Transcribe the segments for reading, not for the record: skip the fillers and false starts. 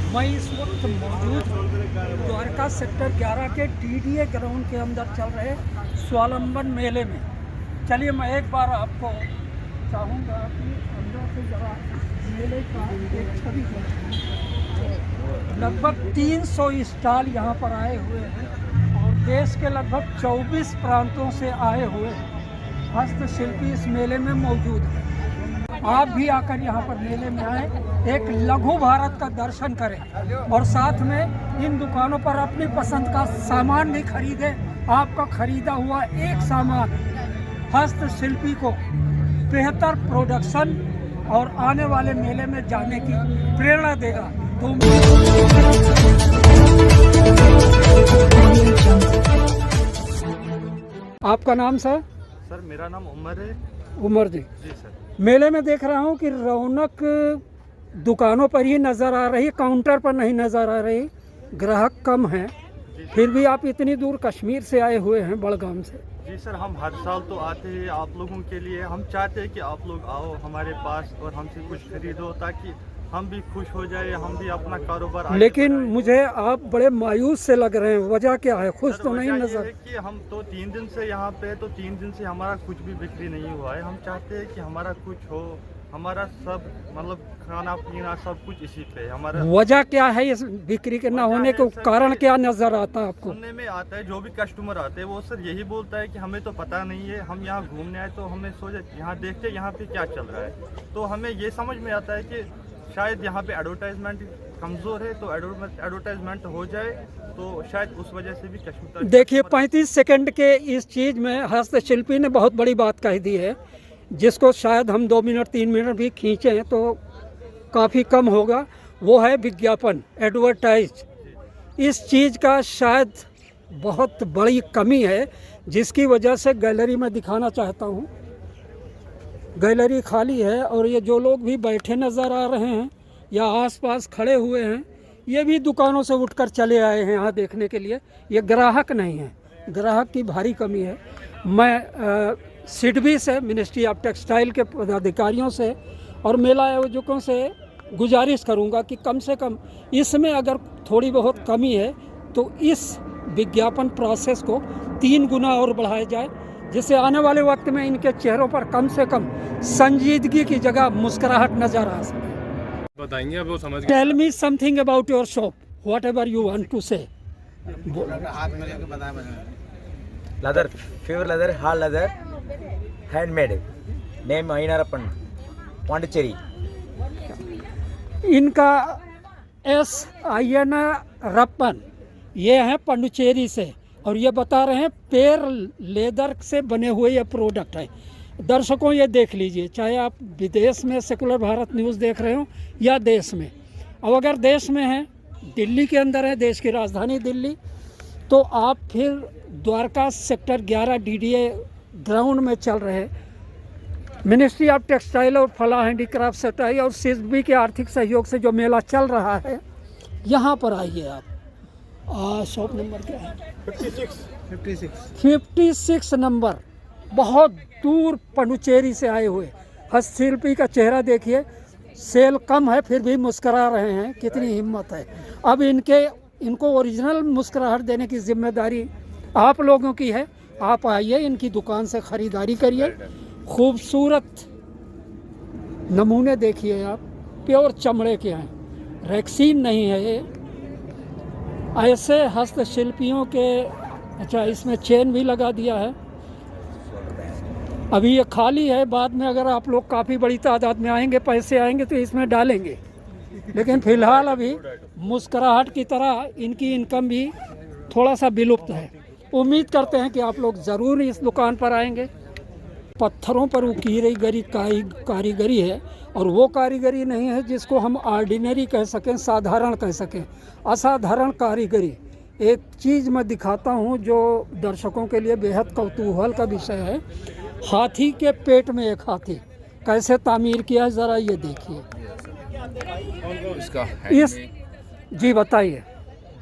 मैं इस वक्त मौजूद द्वारका सेक्टर 11 के डीडीए ग्राउंड के अंदर चल रहे स्वावलंबन मेले में। चलिए मैं एक बार आपको चाहूँगा कि अंदर से जरा मेले का एक छवि लगभग 300 स्टॉल यहाँ पर आए हुए हैं और देश के लगभग 24 प्रांतों से आए हुए हस्तशिल्पी इस मेले में मौजूद हैं। आप भी आकर यहाँ पर मेले में आए, एक लघु भारत का दर्शन करें और साथ में इन दुकानों पर अपनी पसंद का सामान भी खरीदें। आपका खरीदा हुआ एक सामान हस्तशिल्पी को बेहतर प्रोडक्शन और आने वाले मेले में जाने की प्रेरणा देगा। तो आपका नाम सर? सर मेरा नाम उमर है। उमर जी सर। मेले में देख रहा हूँ कि रौनक दुकानों पर ही नज़र आ रही, काउंटर पर नहीं नज़र आ रही, ग्राहक कम हैं। फिर भी आप इतनी दूर कश्मीर से आए हुए हैं, बड़गाम से। जी सर, हम हर साल तो आते हैं आप लोगों के लिए। हम चाहते हैं कि आप लोग आओ हमारे पास और हमसे कुछ खरीदो ताकि हम भी खुश हो जाए, हम भी अपना कारोबार आगे लेकिन बढ़ाएं। मुझे आप बड़े मायूस से लग रहे हैं, वजह क्या है? खुश तो नहीं वजह ये नजर। है कि हम तो 3 दिन से यहाँ पे, तो 3 दिन से हमारा कुछ भी बिक्री नहीं हुआ है। हम चाहते हैं कि हमारा कुछ हो, हमारा सब मतलब खाना पीना सब कुछ इसी पे हमारा। वजह क्या है इस बिक्री के ना होने के कारण? क्या नजर आता है आपको? सुनने में आता है, जो भी कस्टमर आते हैं वो सर यही बोलता है कि हमें तो पता नहीं है, हम यहाँ घूमने आए तो हमें सोचे यहाँ देखते यहाँ पे क्या चल रहा है। तो हमें ये समझ में आता है कि शायद यहाँ पे एडवर्टाइजमेंट कमज़ोर है, तो एडवर्टाइजमेंट हो जाए तो शायद उस वजह से भी कस्टमर। देखिए 35 सेकंड के इस चीज़ में हस्तशिल्पी ने बहुत बड़ी बात कह दी है, जिसको शायद हम 2 मिनट 3 मिनट भी खींचें तो काफ़ी कम होगा। वो है विज्ञापन, एडवर्टाइज। इस चीज़ का शायद बहुत बड़ी कमी है, जिसकी वजह से गैलरी में दिखाना चाहता हूँ। गैलरी खाली है और ये जो लोग भी बैठे नज़र आ रहे हैं या आसपास खड़े हुए हैं, ये भी दुकानों से उठकर चले आए हैं यहाँ देखने के लिए। ये ग्राहक नहीं है, ग्राहक की भारी कमी है। मैं सिडबी से, मिनिस्ट्री ऑफ टेक्सटाइल के पदाधिकारियों से और मेला आयोजकों से गुजारिश करूँगा कि कम से कम इसमें अगर थोड़ी बहुत कमी है तो इस विज्ञापन प्रोसेस को 3 गुना और बढ़ाया जाए, जिससे आने वाले वक्त में इनके चेहरों पर कम से कम संजीदगी की जगह मुस्कुराहट नजर आ सके। बताएंगे अब वो समझ गए। Tell me something about your shop, whatever you want to say. leather, pure leather, hard leather, handmade. Name Ainarappan, Pondicherry. इनका SIN रप्पन, ये हैं पंडुचेरी से और ये बता रहे हैं पेर लेदर से बने हुए ये प्रोडक्ट है। दर्शकों ये देख लीजिए, चाहे आप विदेश में सेकुलर भारत न्यूज़ देख रहे हो या देश में। अब अगर देश में हैं, दिल्ली के अंदर है, देश की राजधानी दिल्ली, तो आप फिर द्वारका सेक्टर 11 डीडीए ग्राउंड में चल रहे मिनिस्ट्री ऑफ टेक्सटाइल और फला हैंडीक्राफ्ट सटाई और सिडबी के आर्थिक सहयोग से जो मेला चल रहा है, यहाँ पर आइए आप। शॉप नंबर क्या है? 56 नंबर। बहुत दूर पंडुचेरी से आए हुए हस्तशिल्पी का चेहरा देखिए, सेल कम है फिर भी मुस्करा रहे हैं, कितनी हिम्मत है। अब इनको ओरिजिनल मुस्कुराहट देने की जिम्मेदारी आप लोगों की है। आप आइए, इनकी दुकान से ख़रीदारी करिए। खूबसूरत नमूने देखिए आप, प्योर चमड़े के हैं, रैक्सीन नहीं है ये। ऐसे हस्तशिल्पियों के, अच्छा इसमें चेन भी लगा दिया है। अभी ये खाली है, बाद में अगर आप लोग काफ़ी बड़ी तादाद में आएंगे, पैसे आएंगे तो इसमें डालेंगे, लेकिन फ़िलहाल अभी मुस्कुराहट की तरह इनकी इनकम भी थोड़ा सा विलुप्त है। उम्मीद करते हैं कि आप लोग ज़रूर इस दुकान पर आएंगे। पत्थरों पर उकीरी गरी कारीगरी है और वो कारीगरी नहीं है जिसको हम ऑर्डिनरी कह सकें, साधारण कह सकें। असाधारण कारीगरी। एक चीज़ मैं दिखाता हूँ जो दर्शकों के लिए बेहद कौतूहल का विषय है। हाथी के पेट में एक हाथी कैसे तामीर किया है, ज़रा ये देखिए। इसका इस जी बताइए,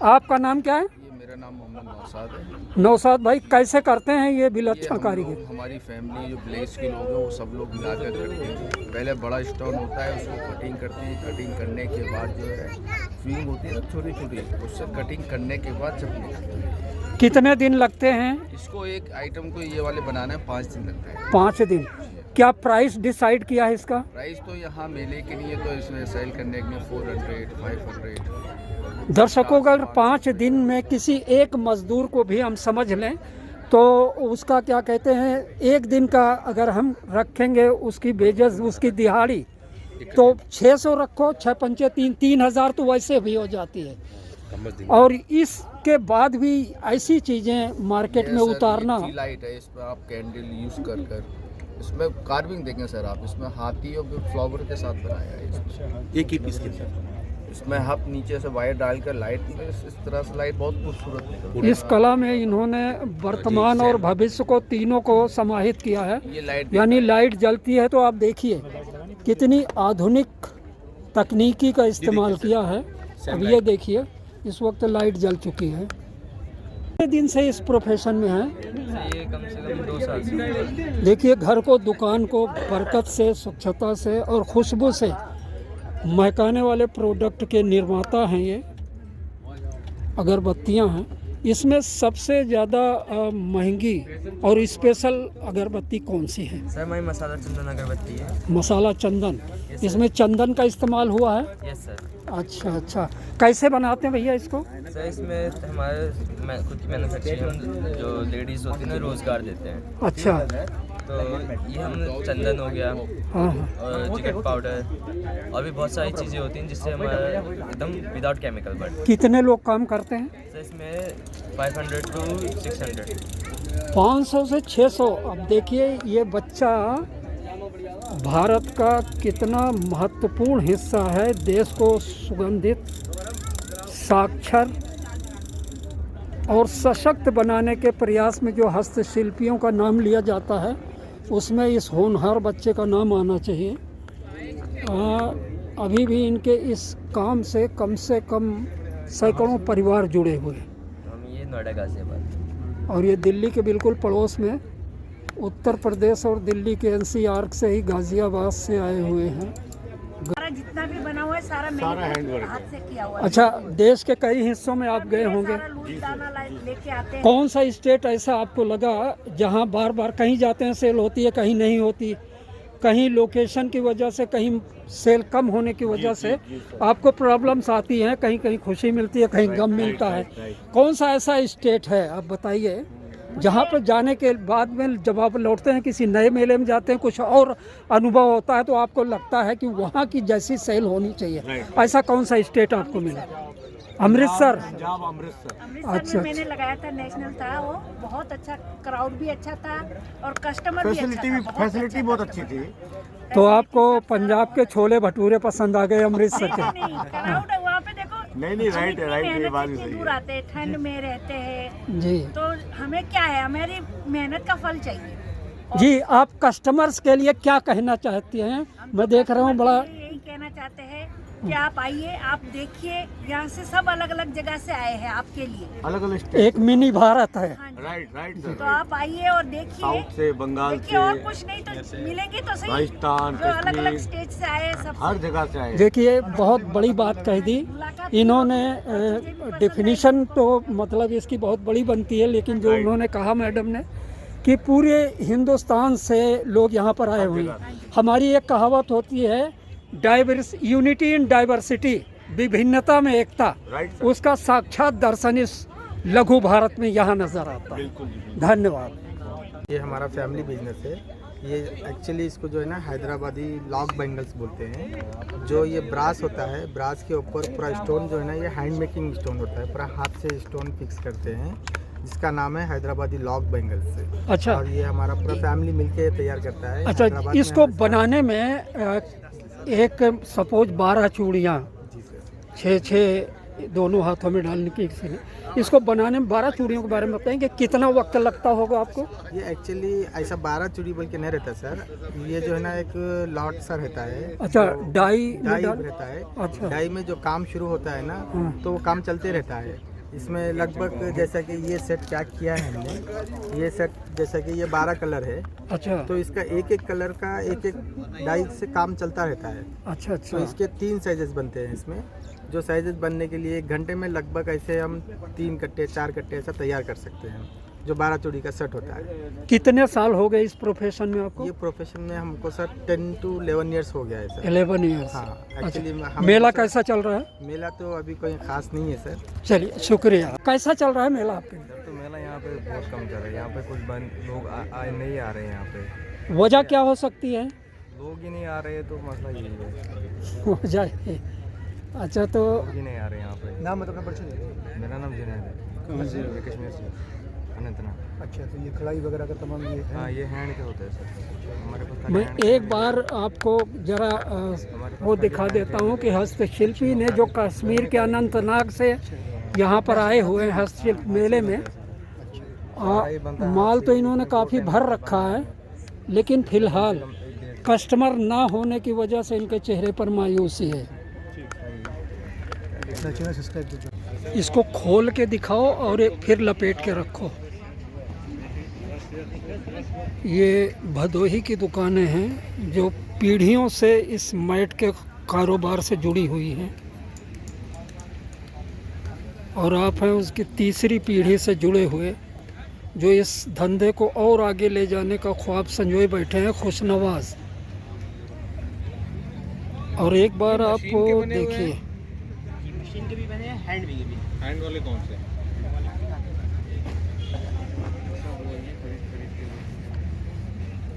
आपका नाम क्या है? मेरा मेरा नाम मोहम्मद नौसाद है। नौसाद भाई, कैसे करते हैं ये विलक्षण कारीगर? हमारी फैमिली जो ब्लेज के लोग हैं वो सब लोग मिलाकर करते हैं। पहले बड़ा स्टोन होता है, उसको कटिंग करते हैं। कटिंग करने के बाद जो है स्विंग होती है छोटी छोटी, उससे कटिंग करने के बाद जब निकलती है। कितने दिन लगते हैं इसको एक आइटम को ये वाले बनाने में 5 दिन लगता है। 5 दिन। क्या प्राइस डिसाइड किया है इसका? प्राइस तो यहाँ मेले के लिए तो इसमें सेल करने के लिए 400, 500। दर्शकों, अगर 5 दिन में किसी एक मजदूर को भी हम समझ लें तो उसका क्या कहते हैं, एक दिन का अगर हम रखेंगे उसकी वेजेस, उसकी दिहाड़ी, तो 600 रखो, 6 पंचे 3,000 तो वैसे भी हो जाती है। और इसके बाद भी ऐसी चीज़ें मार्केट में उतारना। लाइट है, इसमें आप कैंडल यूज़ कर इसमें कार्विंग देखें सर आप, इसमें हाथी और फ्लावर के साथ बनाया है इसमें। एक ही पीस के इसमें आप नीचे से वायर डालकर लाइट में इस तरह से लाइट बहुत खूबसूरत निकलती है। इस कला में इन्होंने वर्तमान और भविष्य को तीनों को समाहित किया है। ये लाइट यानी लाइट जलती है तो आप देखिए कितनी आधुनिक तकनीकी का इस्तेमाल किया है। अब ये देखिए इस वक्त लाइट जल चुकी है। कितने दिन से इस प्रोफेशन में है? ये कम से कम 2 साल से। देखिए घर को, दुकान को बरकत से, स्वच्छता से और खुशबू से महकाने वाले प्रोडक्ट के निर्माता हैं ये। अगरबत्तियां हैं, इसमें सबसे ज़्यादा महंगी और स्पेशल अगरबत्ती कौन सी है? सर हमारी मसाला चंदन अगरबत्ती है। मसाला चंदन। इसमें चंदन का इस्तेमाल हुआ है? Yes sir. अच्छा। कैसे बनाते हैं भैया इसको? सर इसमें हमारे खुद की मैन्युफैक्चरिंग जो लेडीज़ होती है ना, रोज़गार देते हैं। अच्छा। तो ये हम चंदन हो गया हाँ। और जिगट पाउडर और भी बहुत सारी चीज़ें होती हैं जिससे हमारा एकदम विदाउट केमिकल। बट कितने लोग काम करते हैं? सर इसमें 500 to 600। 500 से 600। अब देखिए ये बच्चा भारत का कितना महत्वपूर्ण हिस्सा है, देश को सुगंधित, साक्षर और सशक्त बनाने के प्रयास में जो हस्तशिल्पियों का नाम लिया जाता है उसमें इस होनहार बच्चे का नाम आना चाहिए। अभी भी इनके इस काम से कम सैकड़ों परिवार जुड़े हुए हैं। हम ये नोएडा गाजियाबाद और ये दिल्ली के बिल्कुल पड़ोस में, उत्तर प्रदेश और दिल्ली के NCR से ही गाजियाबाद से आए हुए हैं। जितना भी बना हुआ है सारा मैंने हाथ से किया हुआ है। अच्छा, देश के कई हिस्सों में आप गए होंगे। लेके आते हैं। कौन सा स्टेट ऐसा आपको लगा जहां बार बार कहीं जाते हैं सेल होती है, कहीं नहीं होती, कहीं लोकेशन की वजह से, कहीं सेल कम होने की वजह से आपको प्रॉब्लम्स आती हैं, कहीं कहीं खुशी मिलती है, कहीं गम मिलता है? कौन सा ऐसा स्टेट है आप बताइए जहाँ पर जाने के बाद में जब आप लौटते हैं, किसी नए मेले में जाते हैं, कुछ और अनुभव होता है तो आपको लगता है कि वहाँ की जैसी सेल होनी चाहिए? ऐसा कौन सा स्टेट आपको मिला? अमृतसर। अमृतसर अच्छा। में मैंने लगाया था, नेशनल था वो, बहुत अच्छा, क्राउड भी अच्छा था और कस्टमर भी अच्छा था। फैसिलिटी बहुत अच्छी थी। तो आपको पंजाब के छोले भटूरे पसंद आ गए अमृतसर के? नहीं, क्राउड है वहाँ पे, देखो। नहीं, राइट है, ये बात भी मेहनत सही दूर है। आते हैं, ठंड में रहते हैं, जी तो हमें क्या है, हमारी मेहनत का फल चाहिए। जी। आप कस्टमर्स के लिए क्या कहना चाहती हैं? मैं देख रहा हूँ बड़ा। यही कहना चाहते हैं कि आप आइए, आप देखिए, यहाँ से सब अलग अलग जगह से आए हैं आपके लिए। अलग अलग स्टेट। एक मिनी भारत है। हाँ जी। राइट तो आप आइए और देखिए। साउथ से, बंगाल देखिए, और से, कुछ नहीं तो मिलेंगे तो सही, राजस्थान, जो अलग अलग कश्मीर, स्टेट से आए सब। हर जगह से आए। देखिए बहुत बड़ी बात कह दी इन्होंने। डेफिनेशन तो मतलब इसकी बहुत बड़ी बनती है, लेकिन जो उन्होंने कहा मैडम ने कि पूरे हिंदुस्तान से लोग यहाँ पर आए हुए हैं। हमारी एक कहावत होती है, यूनिटी इन डाइवर्सिटी, विभिन्नता में एकता। उसका साक्षात दर्शन इस लघु भारत में यहाँ नजर आता है। धन्यवाद। ये हमारा फैमिली बिजनेस है। ये एक्चुअली इसको जो है ना हैदराबादी लॉक बैंगल्स बोलते हैं। जो ये ब्रास होता है, ब्रास के ऊपर पूरा स्टोन जो है ना, ये हैंड मेकिंग स्टोन होता है, पूरा हाथ से स्टोन फिक्स करते हैं, जिसका नाम है हैदराबादी लॉक बैंगल्स। अच्छा। और ये हमारा पूरा फैमिली मिलके तैयार करता है। अच्छा, हैदराबाद में इसको हमेशा- बनाने में एक सपोज 12 चूड़ियाँ, जी सर। 6 दोनों हाथों में डालने की, इसको बनाने में 12 चूड़ियों के बारे में बताएंगे कितना वक्त लगता होगा आपको? ये एक्चुअली ऐसा 12 चूड़ी बोल के नहीं रहता सर। ये जो है ना एक लॉट सा रहता है। अच्छा, तो डाई डाई डाल- रहता है। अच्छा। डाई में जो काम शुरू होता है ना, तो वो काम चलते रहता है। इसमें लगभग जैसा कि ये सेट क्या किया है हमने, ये सेट जैसा कि ये 12 कलर है, अच्छा तो इसका एक एक कलर का एक एक डाई से काम चलता रहता है। अच्छा तो अच्छा। इसके 3 साइजेस बनते हैं इसमें, जो साइजेस बनने के लिए 1 घंटे में लगभग ऐसे हम 3 कट्टे 4 कट्टे ऐसा तैयार कर सकते हैं, जो 12 चूड़ी का सेट होता है। कितने साल हो गए इस प्रोफेशन में आपको? ये प्रोफेशन में हमको सर 10 to 11 ईयर्स हो गया है सर। 11 ईयर्स। हाँ, एक्चुअली मेला कैसा चल रहा है? मेला तो अभी कोई खास नहीं है सर। चलिए शुक्रिया। कैसा चल रहा है मेला आपके? तो मेला यहाँ पे बहुत कम चल रहा है, यहाँ पे कुछ लोग नहीं आ रहे हैं यहाँ पे। वजह क्या हो सकती है? लोग ही नहीं आ रहे तो मसला यही है। वजह है। अच्छा तो लोग ही नहीं आ रहे यहाँ पे। नाम मतलब परिचय? मेरा नाम जुनैद है, मैं कश्मीर से अनंतनाग। अच्छा, तो ये कढ़ाई वगैरह का तमाम ये हाँ, ये हैंड के होते हैं सर हमारे पास। मैं एक बार आपको जरा वो दिखा देता हूँ कि हस्तशिल्पी ने जो कश्मीर के अनंतनाग से यहाँ पर आए हुए हैं हस्तशिल्प मेले में, माल तो इन्होंने काफ़ी भर रखा है, लेकिन फिलहाल कस्टमर ना होने की वजह से इनके चेहरे पर मायूसी है। इसको खोल के दिखाओ और फिर लपेट के रखो। ये भदोही की दुकानें हैं जो पीढ़ियों से इस मैट के कारोबार से जुड़ी हुई हैं, और आप हैं उसकी तीसरी पीढ़ी से जुड़े हुए, जो इस धंधे को और आगे ले जाने का ख्वाब संजोए बैठे हैं, खुशनवाज। और एक बार आप देखिए, मशीन के भी बने हैं, हैंड भी। हैंड वाले कौन से?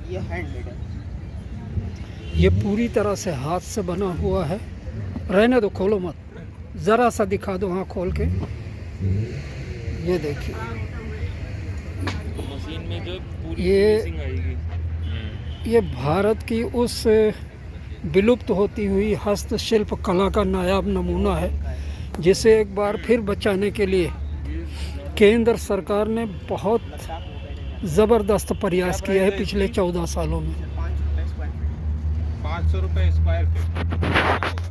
ये हैंडमेड है। ये पूरी तरह से हाथ से बना हुआ है। रहने दो, खोलो मत, ज़रा सा दिखा दो। हाँ खोल के ये देखिए, मशीन में जो पूरी ये फिनिशिंग आएगी। ये भारत की उस विलुप्त होती हुई हस्तशिल्प कला का नायाब नमूना है, जिसे एक बार फिर बचाने के लिए केंद्र सरकार ने बहुत ज़बरदस्त प्रयास किया है पिछले 14 सालों में। 500 रुपये स्क्वायर फीट।